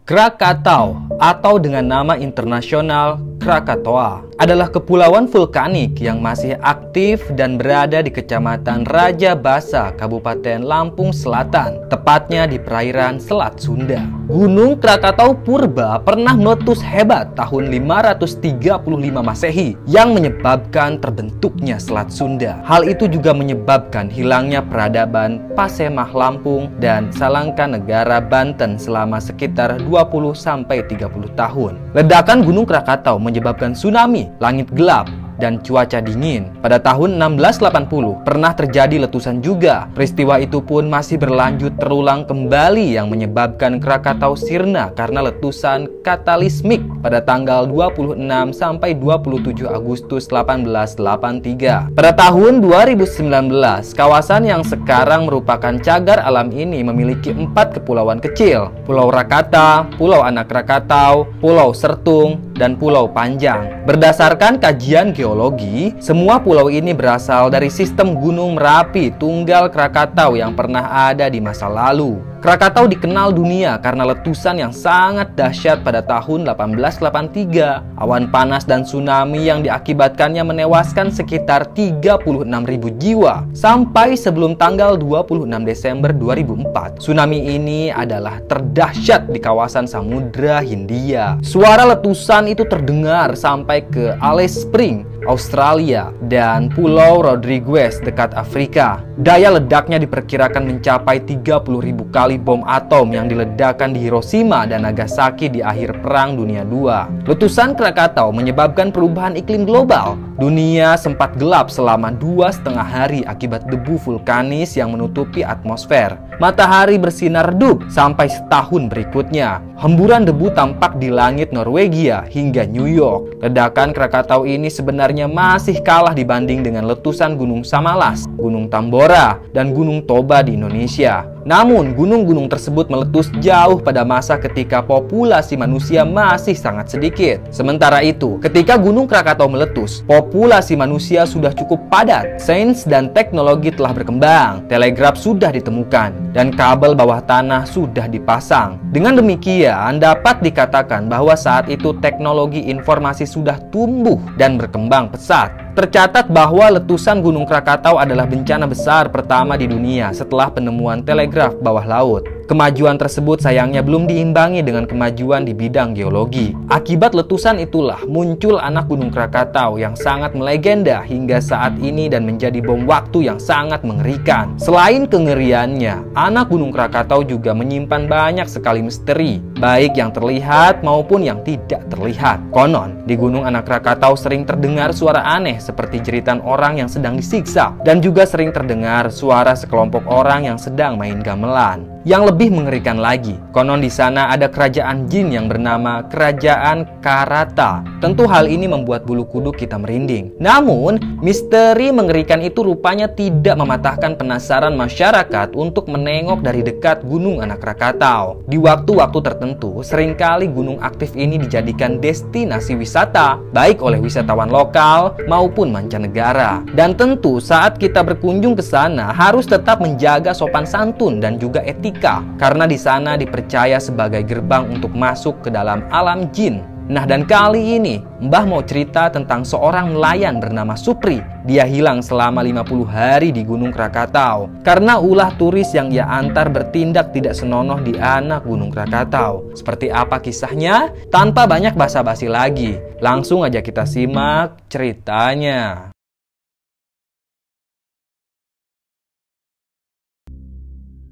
Krakatau atau dengan nama internasional Krakatoa adalah kepulauan vulkanik yang masih aktif dan berada di Kecamatan Raja Basa, Kabupaten Lampung Selatan, tepatnya di perairan Selat Sunda. Gunung Krakatau purba pernah meletus hebat tahun 535 Masehi yang menyebabkan terbentuknya Selat Sunda. Hal itu juga menyebabkan hilangnya peradaban Pasemah Lampung dan Salangkanegara Banten selama sekitar 20-30 tahun. Ledakan Gunung Krakatau menyebabkan tsunami, langit gelap, dan cuaca dingin. Pada tahun 1680 pernah terjadi letusan juga. Peristiwa itu pun masih berlanjut terulang kembali yang menyebabkan Krakatau sirna karena letusan katalismik pada tanggal 26 sampai 27 Agustus 1883. Pada tahun 2019, kawasan yang sekarang merupakan cagar alam ini memiliki 4 kepulauan kecil: Pulau Rakata, Pulau Anak Krakatau, Pulau Sertung, dan Pulau Panjang. Berdasarkan kajian geologi, semua pulau ini berasal dari sistem Gunung Merapi Tunggal Krakatau yang pernah ada di masa lalu. Krakatau dikenal dunia karena letusan yang sangat dahsyat pada tahun 1883. Awan panas dan tsunami yang diakibatkannya menewaskan sekitar 36.000 jiwa. Sampai sebelum tanggal 26 Desember 2004, tsunami ini adalah terdahsyat di kawasan Samudra Hindia. Suara letusan itu terdengar sampai ke Alice Springs, Australia, dan Pulau Rodriguez dekat Afrika. Daya ledaknya diperkirakan mencapai 30.000 kali bom atom yang diledakkan di Hiroshima dan Nagasaki di akhir Perang Dunia II. Letusan Krakatau menyebabkan perubahan iklim global. Dunia sempat gelap selama 2,5 hari akibat debu vulkanis yang menutupi atmosfer. Matahari bersinar redup sampai setahun berikutnya. Hemburan debu tampak di langit Norwegia hingga New York. Ledakan Krakatau ini sebenarnya masih kalah dibanding dengan letusan Gunung Samalas, Gunung Tambora, dan Gunung Toba di Indonesia. Namun, gunung-gunung tersebut meletus jauh pada masa ketika populasi manusia masih sangat sedikit. Sementara itu, ketika Gunung Krakatau meletus, populasi manusia sudah cukup padat. Sains dan teknologi telah berkembang, telegraf sudah ditemukan, dan kabel bawah tanah sudah dipasang. Dengan demikian, dapat dikatakan bahwa saat itu teknologi informasi sudah tumbuh dan berkembang pesat. Tercatat bahwa letusan Gunung Krakatau adalah bencana besar pertama di dunia setelah penemuan telegraf bawah laut. Kemajuan tersebut sayangnya belum diimbangi dengan kemajuan di bidang geologi. Akibat letusan itulah muncul anak Gunung Krakatau yang sangat melegenda hingga saat ini dan menjadi bom waktu yang sangat mengerikan. Selain kengeriannya, anak Gunung Krakatau juga menyimpan banyak sekali misteri, baik yang terlihat maupun yang tidak terlihat. Konon, di Gunung Anak Krakatau sering terdengar suara aneh seperti jeritan orang yang sedang disiksa, dan juga sering terdengar suara sekelompok orang yang sedang main gamelan. Yang lebih mengerikan lagi, konon di sana ada kerajaan jin yang bernama Kerajaan Karata. Tentu hal ini membuat bulu kuduk kita merinding. Namun, misteri mengerikan itu rupanya tidak mematahkan penasaran masyarakat untuk menengok dari dekat Gunung Anak Krakatau. Di waktu-waktu tertentu, seringkali gunung aktif ini dijadikan destinasi wisata, baik oleh wisatawan lokal maupun mancanegara. Dan tentu saat kita berkunjung ke sana harus tetap menjaga sopan santun dan juga etika, karena di sana dipercaya sebagai gerbang untuk masuk ke dalam alam jin. Nah, dan kali ini Mbah mau cerita tentang seorang nelayan bernama Supri. Dia hilang selama 50 hari di Gunung Krakatau karena ulah turis yang ia antar bertindak tidak senonoh di anak Gunung Krakatau. Seperti apa kisahnya? Tanpa banyak basa-basi lagi, langsung aja kita simak ceritanya.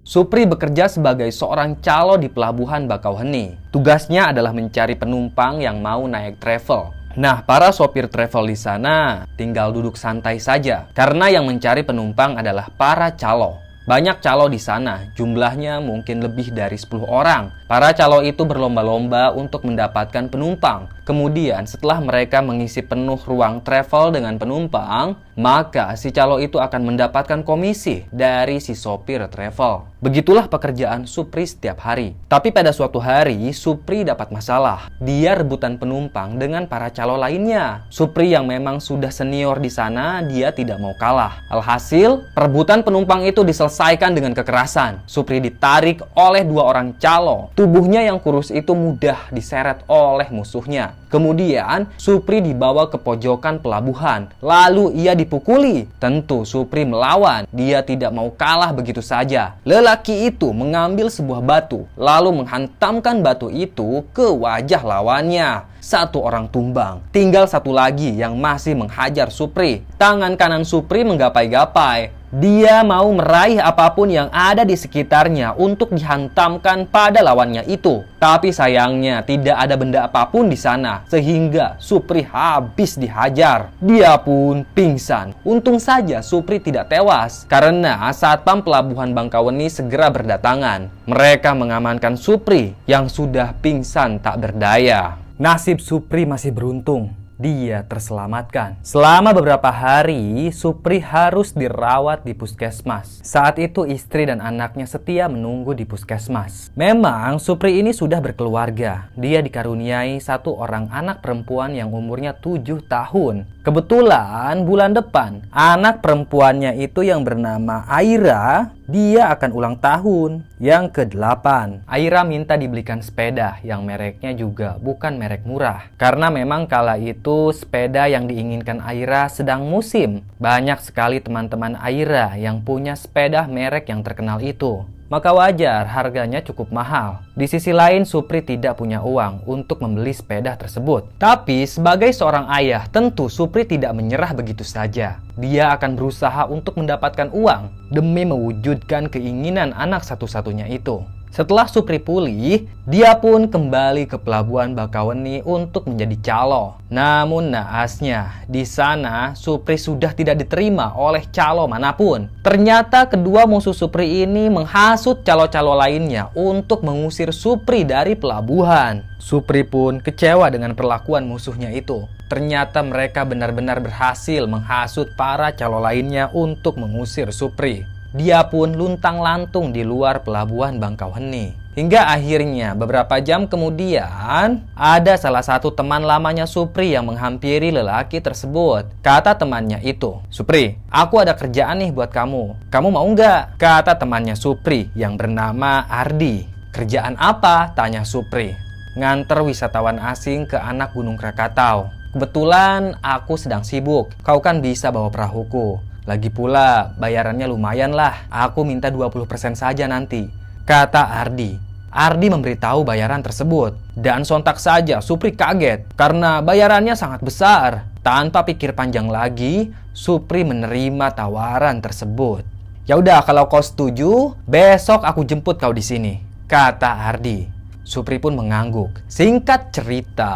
Supri bekerja sebagai seorang calo di pelabuhan Bakauheni. Tugasnya adalah mencari penumpang yang mau naik travel. Nah, para sopir travel di sana tinggal duduk santai saja karena yang mencari penumpang adalah para calo. Banyak calo di sana, jumlahnya mungkin lebih dari 10 orang. Para calo itu berlomba-lomba untuk mendapatkan penumpang. Kemudian setelah mereka mengisi penuh ruang travel dengan penumpang, maka si calo itu akan mendapatkan komisi dari si sopir travel. Begitulah pekerjaan Supri setiap hari. Tapi pada suatu hari, Supri dapat masalah. Dia rebutan penumpang dengan para calo lainnya. Supri yang memang sudah senior di sana, dia tidak mau kalah. Alhasil, perebutan penumpang itu diselesaikan diselesaikan dengan kekerasan. Supri ditarik oleh dua orang calo. Tubuhnya yang kurus itu mudah diseret oleh musuhnya. Kemudian Supri dibawa ke pojokan pelabuhan. Lalu ia dipukuli. Tentu Supri melawan. Dia tidak mau kalah begitu saja. Lelaki itu mengambil sebuah batu, lalu menghantamkan batu itu ke wajah lawannya. Satu orang tumbang. Tinggal satu lagi yang masih menghajar Supri. Tangan kanan Supri menggapai-gapai. Dia mau meraih apapun yang ada di sekitarnya untuk dihantamkan pada lawannya itu. Tapi sayangnya tidak ada benda apapun di sana, sehingga Supri habis dihajar. Dia pun pingsan. Untung saja Supri tidak tewas, karena satpam pelabuhan Bangkaweni segera berdatangan. Mereka mengamankan Supri yang sudah pingsan tak berdaya. Nasib Supri masih beruntung. Dia terselamatkan. Selama beberapa hari, Supri harus dirawat di puskesmas. Saat itu istri dan anaknya setia menunggu di puskesmas. Memang Supri ini sudah berkeluarga. Dia dikaruniai satu orang anak perempuan yang umurnya 7 tahun. Kebetulan bulan depan, anak perempuannya itu yang bernama Aira, dia akan ulang tahun yang ke-8. Aira minta dibelikan sepeda yang mereknya juga bukan merek murah. Karena memang kala itu sepeda yang diinginkan Aira sedang musim. Banyak sekali teman-teman Aira yang punya sepeda merek yang terkenal itu. Maka wajar harganya cukup mahal. Di sisi lain Supri tidak punya uang untuk membeli sepeda tersebut. Tapi sebagai seorang ayah, tentu Supri tidak menyerah begitu saja. Dia akan berusaha untuk mendapatkan uang demi mewujudkan keinginan anak satu-satunya itu. Setelah Supri pulih, dia pun kembali ke pelabuhan Bangkaweni untuk menjadi calo. Namun naasnya, di sana Supri sudah tidak diterima oleh calo manapun. Ternyata kedua musuh Supri ini menghasut calo-calo lainnya untuk mengusir Supri dari pelabuhan. Supri pun kecewa dengan perlakuan musuhnya itu. Ternyata mereka benar-benar berhasil menghasut para calo lainnya untuk mengusir Supri. Dia pun luntang-lantung di luar pelabuhan Bangkaweni. Hingga akhirnya beberapa jam kemudian ada salah satu teman lamanya Supri yang menghampiri lelaki tersebut. Kata temannya itu, "Supri, aku ada kerjaan nih buat kamu. Kamu mau nggak?" Kata temannya Supri yang bernama Ardi. "Kerjaan apa?" tanya Supri. "Nganter wisatawan asing ke anak Gunung Krakatau. Kebetulan aku sedang sibuk. Kau kan bisa bawa perahuku. Lagi pula bayarannya lumayan lah. Aku minta 20% saja nanti," kata Ardi. Ardi memberitahu bayaran tersebut. Dan sontak saja Supri kaget karena bayarannya sangat besar. Tanpa pikir panjang lagi, Supri menerima tawaran tersebut. "Ya udah, kalau kau setuju, besok aku jemput kau di sini," kata Ardi. Supri pun mengangguk. Singkat cerita,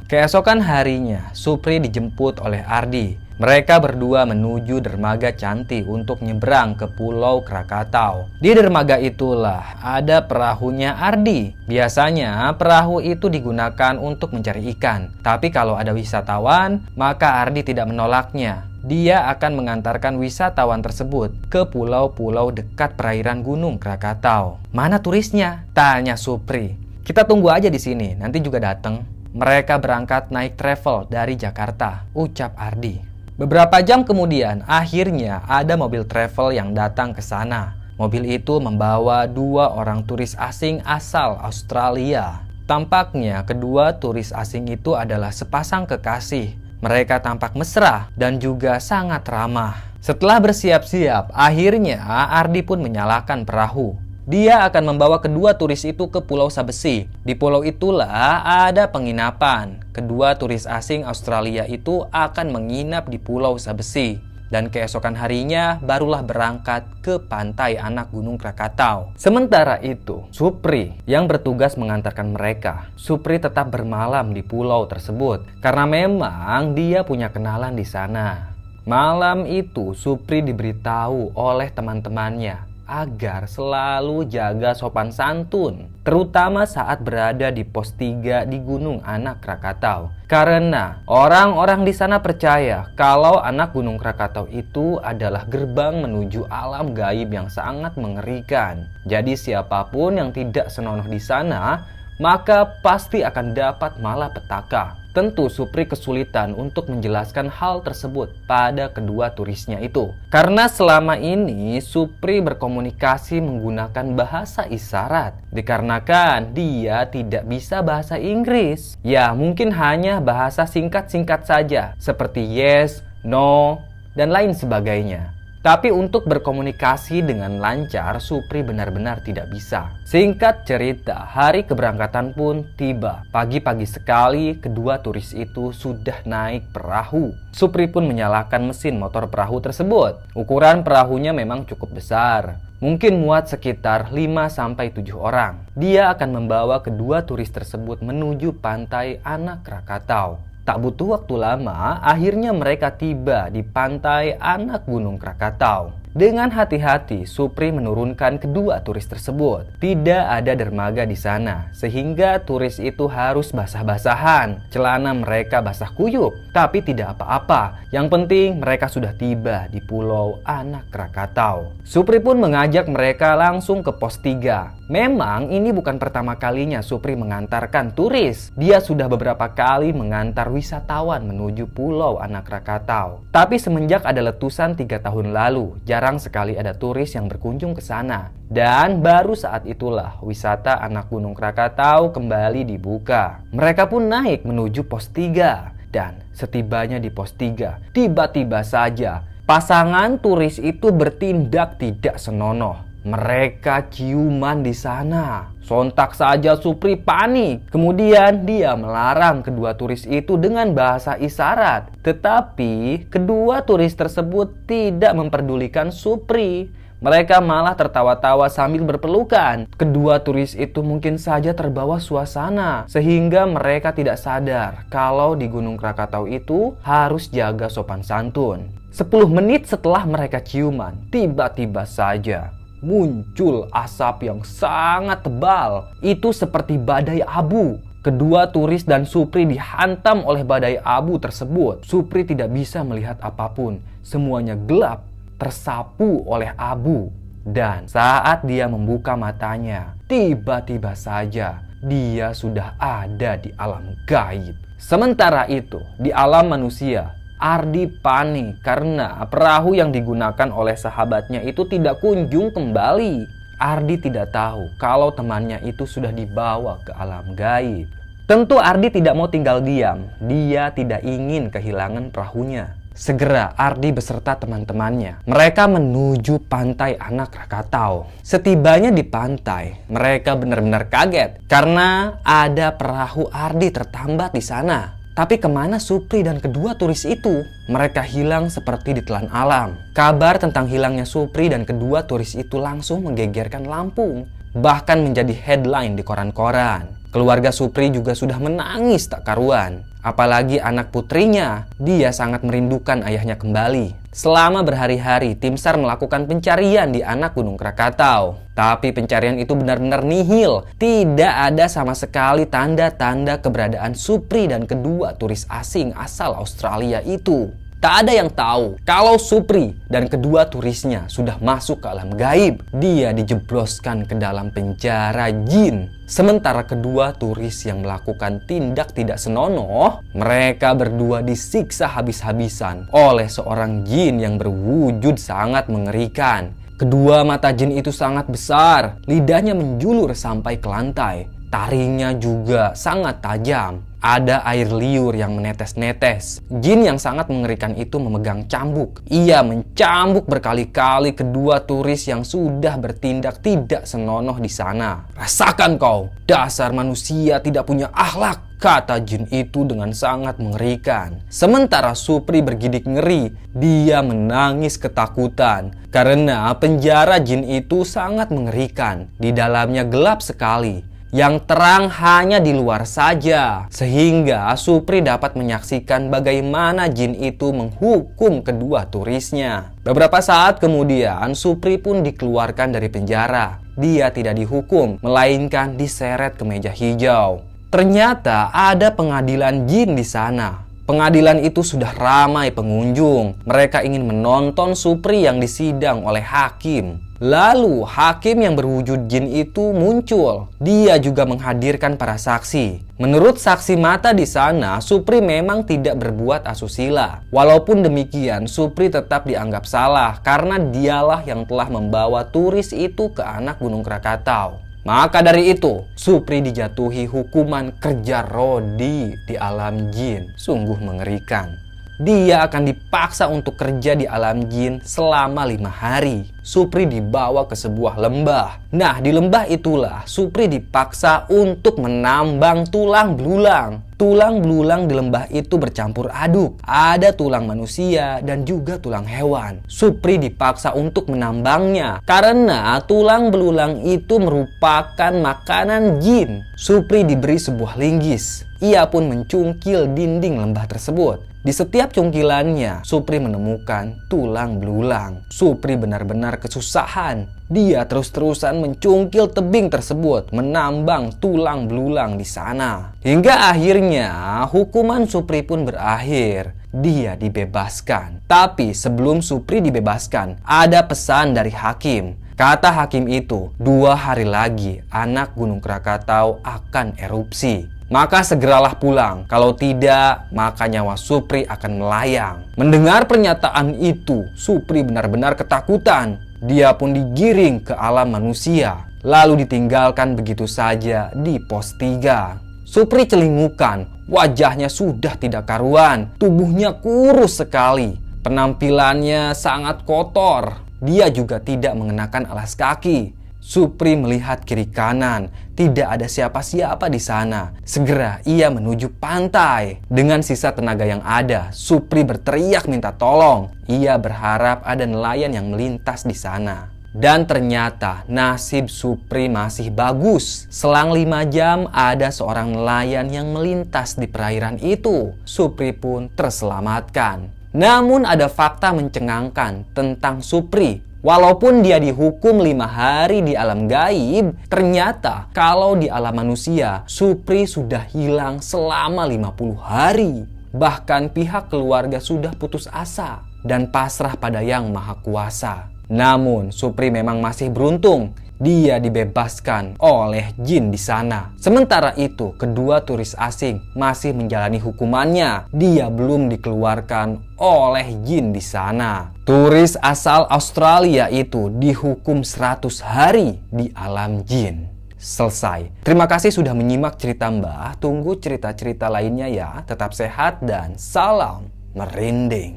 keesokan harinya Supri dijemput oleh Ardi. Mereka berdua menuju dermaga Cantik untuk nyebrang ke Pulau Krakatau. Di dermaga itulah ada perahunya Ardi. Biasanya perahu itu digunakan untuk mencari ikan. Tapi kalau ada wisatawan, maka Ardi tidak menolaknya. Dia akan mengantarkan wisatawan tersebut ke pulau-pulau dekat perairan Gunung Krakatau. "Mana turisnya?" tanya Supri. "Kita tunggu aja di sini, nanti juga datang." Mereka berangkat naik travel dari Jakarta, ucap Ardi. Beberapa jam kemudian, akhirnya ada mobil travel yang datang ke sana. Mobil itu membawa 2 orang turis asing asal Australia. Tampaknya kedua turis asing itu adalah sepasang kekasih. Mereka tampak mesra dan juga sangat ramah. Setelah bersiap-siap, akhirnya Ardi pun menyalakan perahu. Dia akan membawa kedua turis itu ke Pulau Sabesi. Di pulau itulah ada penginapan. Kedua turis asing Australia itu akan menginap di Pulau Sabesi. Dan keesokan harinya barulah berangkat ke pantai anak Gunung Krakatau. Sementara itu, Supri yang bertugas mengantarkan mereka. Supri tetap bermalam di pulau tersebut karena memang dia punya kenalan di sana. Malam itu Supri diberitahu oleh teman-temannya agar selalu jaga sopan santun, terutama saat berada di pos 3 di Gunung Anak Krakatau. Karena orang-orang di sana percaya kalau anak Gunung Krakatau itu adalah gerbang menuju alam gaib yang sangat mengerikan. Jadi siapapun yang tidak senonoh di sana, maka pasti akan dapat malapetaka. Tentu Supri kesulitan untuk menjelaskan hal tersebut pada kedua turisnya itu. Karena selama ini Supri berkomunikasi menggunakan bahasa isyarat. Dikarenakan dia tidak bisa bahasa Inggris. Ya, mungkin hanya bahasa singkat-singkat saja, seperti yes, no, dan lain sebagainya. Tapi untuk berkomunikasi dengan lancar, Supri benar-benar tidak bisa. Singkat cerita, hari keberangkatan pun tiba. Pagi-pagi sekali, kedua turis itu sudah naik perahu. Supri pun menyalakan mesin motor perahu tersebut. Ukuran perahunya memang cukup besar. Mungkin muat sekitar 5-7 orang. Dia akan membawa kedua turis tersebut menuju pantai Anak Krakatau. Tak butuh waktu lama, akhirnya mereka tiba di pantai Anak Gunung Krakatau. Dengan hati-hati, Supri menurunkan kedua turis tersebut. Tidak ada dermaga di sana, sehingga turis itu harus basah-basahan. Celana mereka basah kuyup, tapi tidak apa-apa. Yang penting mereka sudah tiba di Pulau Anak Krakatau. Supri pun mengajak mereka langsung ke pos 3. Memang ini bukan pertama kalinya Supri mengantarkan turis. Dia sudah beberapa kali mengantar wisatawan menuju Pulau Anak Krakatau. Tapi semenjak ada letusan 3 tahun lalu, jarang sekali ada turis yang berkunjung ke sana. Dan baru saat itulah wisata Anak Gunung Krakatau kembali dibuka. Mereka pun naik menuju pos 3. Dan setibanya di pos 3, tiba-tiba saja pasangan turis itu bertindak tidak senonoh. Mereka ciuman di sana. Sontak saja Supri panik. Kemudian dia melarang kedua turis itu dengan bahasa isyarat. Tetapi kedua turis tersebut tidak memperdulikan Supri. Mereka malah tertawa-tawa sambil berpelukan. Kedua turis itu mungkin saja terbawa suasana, sehingga mereka tidak sadar kalau di Gunung Krakatau itu harus jaga sopan santun. 10 menit setelah mereka ciuman, tiba-tiba saja muncul asap yang sangat tebal. Itu seperti badai abu. Kedua turis dan Supri dihantam oleh badai abu tersebut. Supri tidak bisa melihat apapun. Semuanya gelap, tersapu oleh abu. Dan saat dia membuka matanya, tiba-tiba saja dia sudah ada di alam gaib. Sementara itu, di alam manusia, Ardi panik karena perahu yang digunakan oleh sahabatnya itu tidak kunjung kembali. Ardi tidak tahu kalau temannya itu sudah dibawa ke alam gaib. Tentu Ardi tidak mau tinggal diam. Dia tidak ingin kehilangan perahunya. Segera Ardi beserta teman-temannya, mereka menuju pantai Anak Krakatau. Setibanya di pantai, mereka benar-benar kaget karena ada perahu Ardi tertambat di sana. Tapi kemana Supri dan kedua turis itu? Mereka hilang seperti ditelan alam. Kabar tentang hilangnya Supri dan kedua turis itu langsung menggegerkan Lampung. Bahkan menjadi headline di koran-koran. Keluarga Supri juga sudah menangis tak karuan. Apalagi anak putrinya, dia sangat merindukan ayahnya kembali. Selama berhari-hari, tim SAR melakukan pencarian di Anak Gunung Krakatau. Tapi pencarian itu benar-benar nihil. Tidak ada sama sekali tanda-tanda keberadaan Supri dan kedua turis asing asal Australia itu. Tak ada yang tahu kalau Supri dan kedua turisnya sudah masuk ke alam gaib. Dia dijebloskan ke dalam penjara jin. Sementara kedua turis yang melakukan tindak tidak senonoh, mereka berdua disiksa habis-habisan oleh seorang jin yang berwujud sangat mengerikan. Kedua mata jin itu sangat besar, lidahnya menjulur sampai ke lantai. Taringnya juga sangat tajam. Ada air liur yang menetes-netes. Jin yang sangat mengerikan itu memegang cambuk. Ia mencambuk berkali-kali kedua turis yang sudah bertindak tidak senonoh di sana. "Rasakan kau, dasar manusia tidak punya akhlak," kata jin itu dengan sangat mengerikan. Sementara Supri bergidik ngeri. Dia menangis ketakutan karena penjara jin itu sangat mengerikan. Di dalamnya gelap sekali. Yang terang hanya di luar saja. Sehingga Supri dapat menyaksikan bagaimana jin itu menghukum kedua turisnya. Beberapa saat kemudian Supri pun dikeluarkan dari penjara. Dia tidak dihukum, melainkan diseret ke meja hijau. Ternyata ada pengadilan jin di sana. Pengadilan itu sudah ramai pengunjung. Mereka ingin menonton Supri yang disidang oleh hakim. Lalu hakim yang berwujud jin itu muncul. Dia juga menghadirkan para saksi. Menurut saksi mata di sana, Supri memang tidak berbuat asusila. Walaupun demikian, Supri tetap dianggap salah karena dialah yang telah membawa turis itu ke anak Gunung Krakatau. Maka dari itu, Supri dijatuhi hukuman kerja rodi di alam jin. Sungguh mengerikan. Dia akan dipaksa untuk kerja di alam jin selama 5 hari. Supri dibawa ke sebuah lembah. Nah, di lembah itulah Supri dipaksa untuk menambang tulang belulang. Tulang belulang di lembah itu bercampur aduk. Ada tulang manusia dan juga tulang hewan. Supri dipaksa untuk menambangnya karena tulang belulang itu merupakan makanan jin. Supri diberi sebuah linggis. Ia pun mencungkil dinding lembah tersebut. Di setiap cungkilannya, Supri menemukan tulang belulang. Supri benar-benar kesusahan. Dia terus-terusan mencungkil tebing tersebut, menambang tulang belulang di sana. Hingga akhirnya hukuman Supri pun berakhir. Dia dibebaskan. Tapi sebelum Supri dibebaskan, ada pesan dari hakim. Kata hakim itu, 2 hari lagi anak Gunung Krakatau akan erupsi. Maka segeralah pulang, kalau tidak maka nyawa Supri akan melayang. Mendengar pernyataan itu, Supri benar-benar ketakutan. Dia pun digiring ke alam manusia, lalu ditinggalkan begitu saja di pos 3. Supri celingukan, wajahnya sudah tidak karuan, tubuhnya kurus sekali, penampilannya sangat kotor. Dia juga tidak mengenakan alas kaki. Supri melihat kiri kanan, tidak ada siapa-siapa di sana. Segera ia menuju pantai. Dengan sisa tenaga yang ada, Supri berteriak minta tolong. Ia berharap ada nelayan yang melintas di sana. Dan ternyata nasib Supri masih bagus. Selang 5 jam ada seorang nelayan yang melintas di perairan itu. Supri pun terselamatkan. Namun ada fakta mencengangkan tentang Supri. Walaupun dia dihukum 5 hari di alam gaib, ternyata kalau di alam manusia, Supri sudah hilang selama 50 hari. Bahkan pihak keluarga sudah putus asa dan pasrah pada Yang Maha Kuasa. Namun Supri memang masih beruntung. Dia dibebaskan oleh jin di sana. Sementara itu, kedua turis asing masih menjalani hukumannya. Dia belum dikeluarkan oleh jin di sana. Turis asal Australia itu dihukum 100 hari di alam jin. Selesai. Terima kasih sudah menyimak cerita Mbah. Tunggu cerita-cerita lainnya ya. Tetap sehat dan salam merinding.